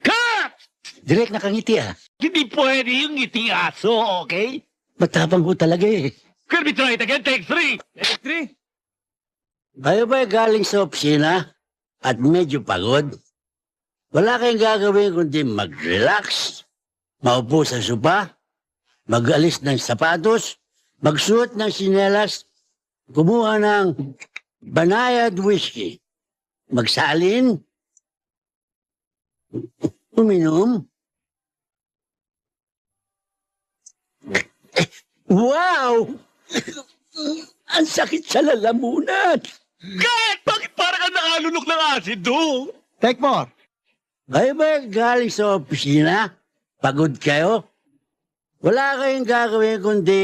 Cut! Direk nakangiti ah. Hindi pwede yung ngiti aso, okay? Matapang ko talaga eh. Can we try it again? Take three. Take three. Kayo ba galing sa opisina at medyo pagod? Wala kayong gagawin kundi mag-relax, maupo sa sopa, mag-alis ng sapatos, magsuot ng sinelas, kumuha ng banayad whiskey, magsalin, uminom. Wow! Ang sakit sa lalamunan! Cut! Bakit parang ka nakalunok ng asido? Take more. Kayo ba galing sa opisina? Pagod kayo? Wala kayong gagawin kundi